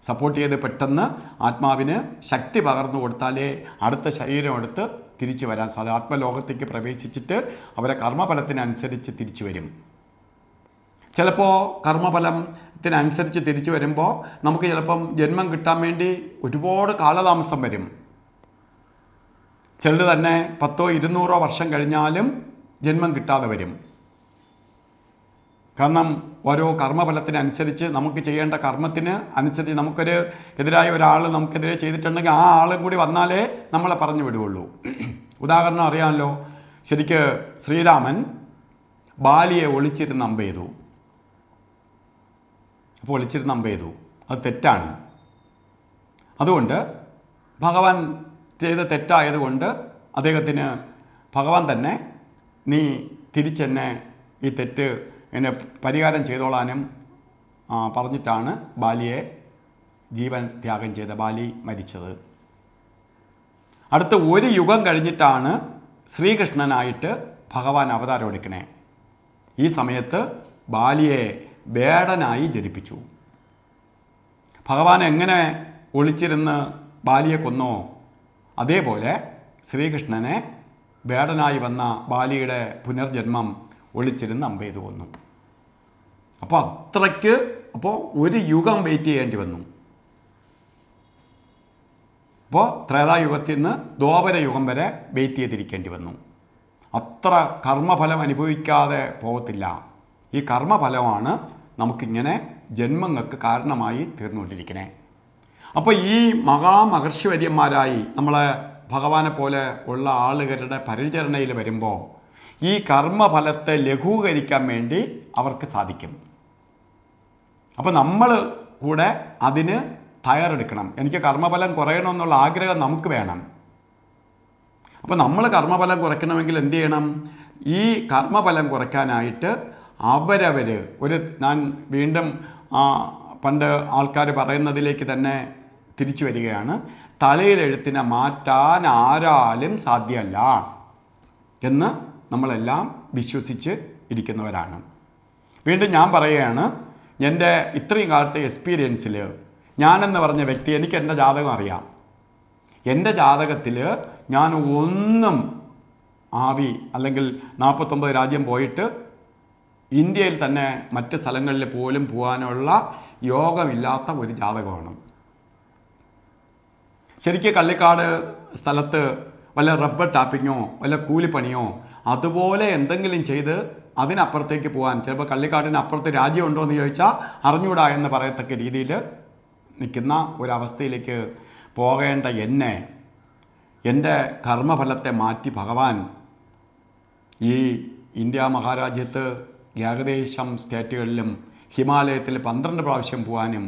സപ്പോർട്ട് ചെയ്ത് പെട്ടെന്ന് ആത്മാവിന് ശക്തി പകർന്നു കൊടുത്താലേ അടുത്ത ശരീരം എടുത്ത് തിരിച്ചു വരാൻ സാധിക്കും. ആത്മലോകത്തേക്ക് പ്രവേശിച്ചിട്ട് അവരെ കർമ്മഫലത്തിനനുസരിച്ച് തിരിച്ചു വരും. ചിലപ്പോൾ കർമ്മഫലത്തിനനുസരിച്ച് തിരിച്ചു വരുമ്പോൾ നമുക്ക് ചിലപ്പം ജന്മം കിട്ടാൻ വേണ്ടി ഒരുപാട് കാലതാമസം വരും. ചിലത് തന്നെ 100-200 വർഷം കഴിഞ്ഞാലും ജന്മം കിട്ടാതെ വരും. കാരണം ഓരോ കർമ്മഫലത്തിനനുസരിച്ച് നമുക്ക് ചെയ്യേണ്ട കർമ്മത്തിന് അനുസരിച്ച് നമുക്കൊരു എതിരായ ഒരാൾ നമുക്കെതിരെ ചെയ്തിട്ടുണ്ടെങ്കിൽ ആ ആളും കൂടി വന്നാലേ നമ്മളെ പറഞ്ഞു വിടുകയുള്ളൂ. ഉദാഹരണം അറിയാമല്ലോ. ശരിക്ക് ശ്രീരാമൻ ബാലിയെ ഒളിച്ചിരുന്ന് അമ്പ് ചെയ്തു. അപ്പോൾ ഒളിച്ചിരുന്ന് അമ്പ് ചെയ്തു, അത് തെറ്റാണ്. അതുകൊണ്ട് ഭഗവാൻ ചെയ്ത തെറ്റായതുകൊണ്ട് അദ്ദേഹത്തിന് ഭഗവാൻ തന്നെ നീ തിരിച്ചെന്നെ ഈ തെറ്റ് എന്നെ പരിഹാരം ചെയ്തോളാനും പറഞ്ഞിട്ടാണ് ബാലിയെ ജീവൻ ത്യാഗം ചെയ്ത ബാലി മരിച്ചത്. അടുത്ത ഒരു യുഗം കഴിഞ്ഞിട്ടാണ് ശ്രീകൃഷ്ണനായിട്ട് ഭഗവാൻ അവതാരം എടുക്കണേ. ഈ സമയത്ത് ബാലിയെ വേടനായി ജനിപ്പിച്ചു. ഭഗവാൻ എങ്ങനെ ഒളിച്ചിരുന്ന് ബാലിയെ കൊന്നോ അതേപോലെ ശ്രീകൃഷ്ണനെ വേടനായി വന്ന ബാലിയുടെ പുനർജന്മം ഒളിച്ചിരുന്ന് അമ്പ് ചെയ്ത് കൊന്നു. അപ്പോൾ അത്രയ്ക്ക് ഒരു യുഗം വെയിറ്റ് ചെയ്യേണ്ടി വന്നു. അപ്പോൾ ത്രേതായുഗത്തിൽ നിന്ന് ദ്വാപര യുഗം വരെ വെയിറ്റ് ചെയ്തിരിക്കേണ്ടി വന്നു. അത്ര കർമ്മഫലം അനുഭവിക്കാതെ പോകത്തില്ല. ഈ കർമ്മഫലമാണ് നമുക്കിങ്ങനെ ജന്മങ്ങൾക്ക് കാരണമായി തീർന്നുകൊണ്ടിരിക്കണേ. അപ്പോൾ ഈ മഹാമഹർഷിവര്യന്മാരായി നമ്മളെ ഭഗവാനെ പോലെ ഉള്ള ആളുകളുടെ പരിചരണയിൽ വരുമ്പോൾ ഈ കർമ്മഫലത്തെ ലഘൂകരിക്കാൻ വേണ്ടി അവർക്ക് സാധിക്കും. അപ്പോൾ നമ്മൾ കൂടെ അതിന് തയ്യാറെടുക്കണം. എനിക്ക് കർമ്മഫലം കുറയണമെന്നുള്ള ആഗ്രഹം നമുക്ക് വേണം. അപ്പോൾ നമ്മൾ കർമ്മഫലം കുറയ്ക്കണമെങ്കിൽ എന്ത് ചെയ്യണം? ഈ കർമ്മഫലം കുറയ്ക്കാനായിട്ട് അവരവർ ഞാൻ വീണ്ടും പണ്ട് ആൾക്കാർ പറയുന്നതിലേക്ക് തന്നെ തിരിച്ചു വരികയാണ്. തലയിലെഴുത്തിനെ മാറ്റാൻ ആരാലും സാധ്യമല്ല എന്ന് നമ്മളെല്ലാം വിശ്വസിച്ച് ഇരിക്കുന്നവരാണ്. വീണ്ടും ഞാൻ പറയുകയാണ്, എൻ്റെ ഇത്രയും കാലത്തെ എക്സ്പീരിയൻസിൽ ഞാനെന്ന് പറഞ്ഞ വ്യക്തി, എനിക്ക് എൻ്റെ ജാതകം അറിയാം. എൻ്റെ ജാതകത്തിൽ ഞാൻ ഒന്നും അല്ലെങ്കിൽ 49 രാജ്യം പോയിട്ട് ഇന്ത്യയിൽ തന്നെ മറ്റ് സ്ഥലങ്ങളിൽ പോലും പോകാനുള്ള യോഗമില്ലാത്ത ഒരു ജാതകമാണ്. ശരിക്കും കള്ളിക്കാട് സ്ഥലത്ത് വല്ല റബ്ബർ ടാപ്പിങ്ങോ വല്ല കൂലിപ്പണിയോ അതുപോലെ എന്തെങ്കിലും ചെയ്ത് അതിനപ്പുറത്തേക്ക് പോകാൻ, ചിലപ്പോൾ കള്ളിക്കാടിന് അപ്പുറത്ത് രാജ്യമുണ്ടോ എന്ന് ചോദിച്ചാൽ അറിഞ്ഞൂടാ എന്ന് പറയത്തക്ക രീതിയിൽ നിൽക്കുന്ന ഒരവസ്ഥയിലേക്ക് പോകേണ്ട എന്നെ, എൻ്റെ കർമ്മഫലത്തെ മാറ്റി ഭഗവാൻ ഈ ഇന്ത്യ മഹാരാജ്യത്ത് ഏകദേശം സ്റ്റേറ്റുകളിലും ഹിമാലയത്തിൽ 12 പ്രാവശ്യം പോകാനും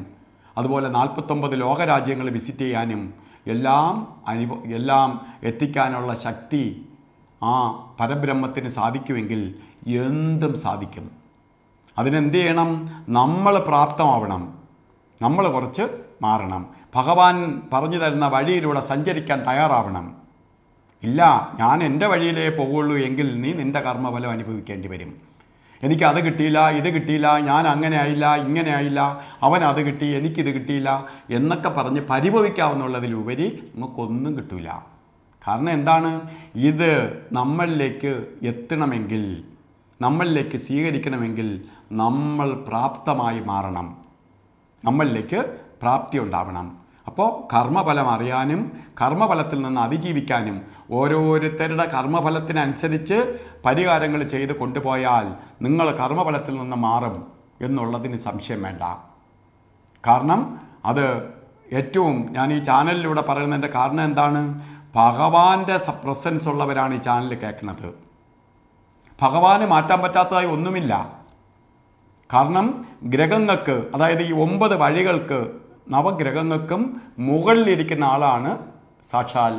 അതുപോലെ 49 ലോകരാജ്യങ്ങൾ വിസിറ്റ് ചെയ്യാനും എല്ലാം എത്തിക്കാനുള്ള ശക്തി ആ പരബ്രഹ്മത്തിന് സാധിക്കുമെങ്കിൽ എന്തും സാധിക്കും. അതിനെന്ത് ചെയ്യണം? നമ്മൾ പ്രാപ്തമാവണം, നമ്മൾ കുറച്ച് മാറണം, ഭഗവാൻ പറഞ്ഞു തരുന്ന വഴിയിലൂടെ സഞ്ചരിക്കാൻ തയ്യാറാവണം. ഇല്ല, ഞാൻ എൻ്റെ വഴിയിലേ പോകുള്ളൂ എങ്കിൽ നീ നിൻ്റെ കർമ്മഫലം അനുഭവിക്കേണ്ടി വരും. എനിക്കത് കിട്ടിയില്ല, ഇത് കിട്ടിയില്ല, ഞാൻ അങ്ങനെ ആയില്ല, ഇങ്ങനെ ആയില്ല, അവൻ അത് കിട്ടി, എനിക്കിത് കിട്ടിയില്ല എന്നൊക്കെ പറഞ്ഞ് പരിഭവിക്കാവുന്നുള്ളതിലുപരി നമുക്കൊന്നും കിട്ടില്ല. കാരണം എന്താണ്? ഇത് നമ്മളിലേക്ക് എത്തണമെങ്കിൽ, നമ്മളിലേക്ക് സ്വീകരിക്കണമെങ്കിൽ നമ്മൾ പ്രാപ്തമായി മാറണം, നമ്മളിലേക്ക് പ്രാപ്തി ഉണ്ടാവണം. അപ്പോൾ കർമ്മഫലം അറിയാനും കർമ്മഫലത്തിൽ നിന്ന് അതിജീവിക്കാനും ഓരോരുത്തരുടെ കർമ്മഫലത്തിനനുസരിച്ച് പരിഹാരങ്ങൾ ചെയ്ത് കൊണ്ടുപോയാൽ നിങ്ങൾ കർമ്മഫലത്തിൽ നിന്ന് മാറും എന്നുള്ളതിന് സംശയം വേണ്ട. കാരണം അത് ഏറ്റവും ഞാൻ ഈ ചാനലിലൂടെ പറയുന്നതിൻ്റെ കാരണം എന്താണ്? ഭഗവാന്റെ പ്രസൻസ് ഉള്ളവരാണ് ഈ ചാനൽ കേൾക്കുന്നത്. ഭഗവാന് മാറ്റാൻ പറ്റാത്തതായി ഒന്നുമില്ല. കാരണം ഗ്രഹങ്ങൾക്ക്, അതായത് ഈ 9 വഴികൾക്ക്, നവഗ്രഹങ്ങൾക്കും മുകളിലിരിക്കുന്ന ആളാണ് സാക്ഷാൽ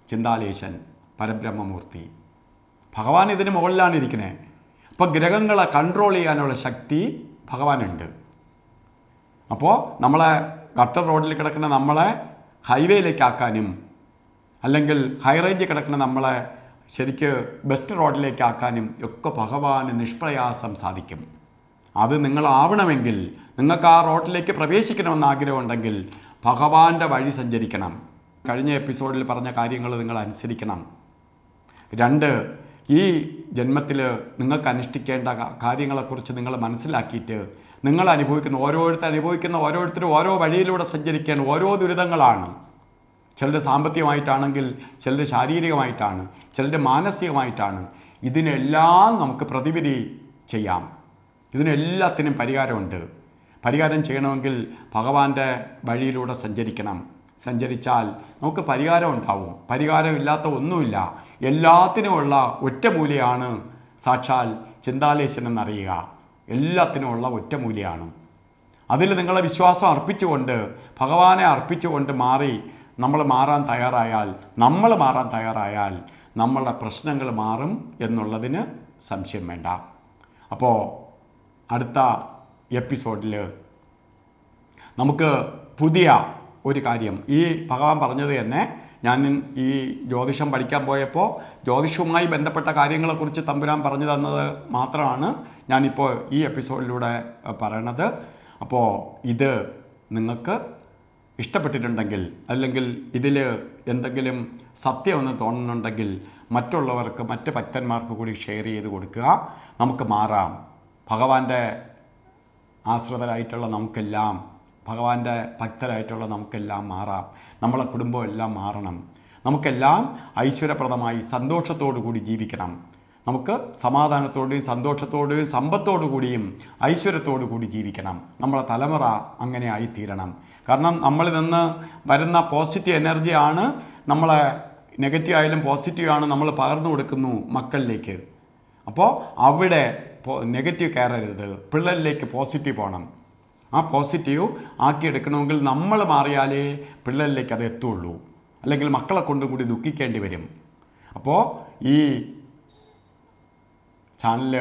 ചിന്താലേശൻ പരബ്രഹ്മമൂർത്തി. ഭഗവാൻ ഇതിന് മുകളിലാണ് ഇരിക്കുന്നത്. അപ്പോൾ ഗ്രഹങ്ങളെ കൺട്രോൾ ചെയ്യാനുള്ള ശക്തി ഭഗവാനുണ്ട്. അപ്പോൾ നമ്മളെ ഗട്ടർ റോഡിൽ കിടക്കുന്ന നമ്മളെ ഹൈവേയിലേക്കാക്കാനും അല്ലെങ്കിൽ ഹൈ റേഞ്ചിൽ കിടക്കുന്ന നമ്മളെ ശരിക്ക് ബെസ്റ്റ് റോഡിലേക്കാക്കാനും ഒക്കെ ഭഗവാന് നിഷ്പ്രയാസം സാധിക്കും. അത് നിങ്ങളാവണമെങ്കിൽ, നിങ്ങൾക്ക് ആ റോഡിലേക്ക് പ്രവേശിക്കണമെന്ന് ആഗ്രഹമുണ്ടെങ്കിൽ ഭഗവാന്റെ വഴി സഞ്ചരിക്കണം. കഴിഞ്ഞ എപ്പിസോഡിൽ പറഞ്ഞ കാര്യങ്ങൾ നിങ്ങൾ അനുസരിക്കണം. 2, ഈ ജന്മത്തിൽ നിങ്ങൾക്ക് അനുഷ്ഠിക്കേണ്ട കാര്യങ്ങളെക്കുറിച്ച് നിങ്ങൾ മനസ്സിലാക്കിയിട്ട് നിങ്ങൾ അനുഭവിക്കുന്ന ഓരോരുത്തരും ഓരോ വഴിയിലൂടെ സഞ്ചരിക്കുകയാണ്. ഓരോ ദുരിതങ്ങളാണ്. ചിലർ സാമ്പത്തികമായിട്ടാണെങ്കിൽ, ചിലർ ശാരീരികമായിട്ടാണ്, ചിലർ മാനസികമായിട്ടാണ്. ഇതിനെല്ലാം നമുക്ക് പ്രതിവിധി ചെയ്യാം. ഇതിനെല്ലാത്തിനും പരിഹാരമുണ്ട്. പരിഹാരം ചെയ്യണമെങ്കിൽ ഭഗവാന്റെ വഴിയിലൂടെ സഞ്ചരിച്ചാൽ നമുക്ക് പരിഹാരം ഉണ്ടാവും. പരിഹാരമില്ലാത്ത ഒന്നുമില്ല. എല്ലാത്തിനുമുള്ള ഒറ്റമൂലിയാണ് സാക്ഷാൽ ചിന്താലേശൻ എന്നറിയുക. എല്ലാത്തിനുമുള്ള ഒറ്റമൂലിയാണ്. അതിൽ നിങ്ങളെ വിശ്വാസം അർപ്പിച്ചുകൊണ്ട്, ഭഗവാനെ അർപ്പിച്ചുകൊണ്ട് നമ്മൾ മാറാൻ തയ്യാറായാൽ നമ്മളുടെ പ്രശ്നങ്ങൾ മാറും എന്നുള്ളതിന് സംശയം വേണ്ട. അപ്പോൾ അടുത്ത എപ്പിസോഡിൽ നമുക്ക് പുതിയ ഒരു കാര്യം, ഈ ഭഗവാൻ പറഞ്ഞത് തന്നെ, ഞാൻ ഈ ജ്യോതിഷം പഠിക്കാൻ പോയപ്പോൾ ജ്യോതിഷവുമായി ബന്ധപ്പെട്ട കാര്യങ്ങളെക്കുറിച്ച് തമ്പുരാൻ പറഞ്ഞു തന്നത് മാത്രമാണ് ഞാനിപ്പോൾ ഈ എപ്പിസോഡിലൂടെ പറയണത്. അപ്പോൾ ഇത് നിങ്ങൾക്ക് ഇഷ്ടപ്പെട്ടിട്ടുണ്ടെങ്കിൽ, അല്ലെങ്കിൽ ഇതിൽ എന്തെങ്കിലും സത്യമെന്ന് തോന്നുന്നുണ്ടെങ്കിൽ മറ്റുള്ളവർക്ക്, മറ്റ് ഭക്തന്മാർക്ക് കൂടി ഷെയർ ചെയ്ത് കൊടുക്കുക. നമുക്ക് മാറാം. ഭഗവാന്റെ ആശ്രിതരായിട്ടുള്ള നമുക്കെല്ലാം, ഭഗവാന്റെ ഭക്തരായിട്ടുള്ള നമുക്കെല്ലാം മാറാം. നമ്മളെ കുടുംബം എല്ലാം മാറണം. നമുക്കെല്ലാം ഐശ്വര്യപ്രദമായി സന്തോഷത്തോടു കൂടി ജീവിക്കണം. നമുക്ക് സമാധാനത്തോടെയും സന്തോഷത്തോടെയും സമ്പത്തോടു കൂടിയും ഐശ്വര്യത്തോടു കൂടി ജീവിക്കണം. നമ്മളെ തലമുറ അങ്ങനെ ആയിത്തീരണം. കാരണം നമ്മളിൽ നിന്ന് വരുന്ന പോസിറ്റീവ് എനർജിയാണ്, നമ്മളെ നെഗറ്റീവ് ആയാലും പോസിറ്റീവാണ് നമ്മൾ പകർന്നു കൊടുക്കുന്നു മക്കളിലേക്ക്. അപ്പോൾ അവിടെ നെഗറ്റീവ് കയറരുത്, പിള്ളേരിലേക്ക് പോസിറ്റീവ് പോകണം. ആ പോസിറ്റീവ് ആക്കിയെടുക്കണമെങ്കിൽ നമ്മൾ മാറിയാലേ പിള്ളേരിലേക്ക് അത് എത്തുള്ളൂ. അല്ലെങ്കിൽ മക്കളെ കൊണ്ടും കൂടി ദുഃഖിക്കേണ്ടി വരും. അപ്പോൾ ഈ ചാനൽ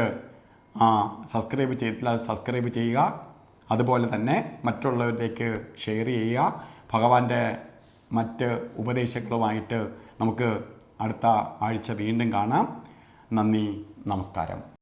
സബ്സ്ക്രൈബ് ചെയ്തിട്ടില്ല, സബ്സ്ക്രൈബ് ചെയ്യുക. അതുപോലെ തന്നെ മറ്റുള്ളവരിലേക്ക് ഷെയർ ചെയ്യുക. ഭഗവാന്റെ മറ്റ് ഉപദേശങ്ങളുമായിട്ട് നമുക്ക് അടുത്ത ആഴ്ച വീണ്ടും കാണാം. നന്ദി, നമസ്കാരം.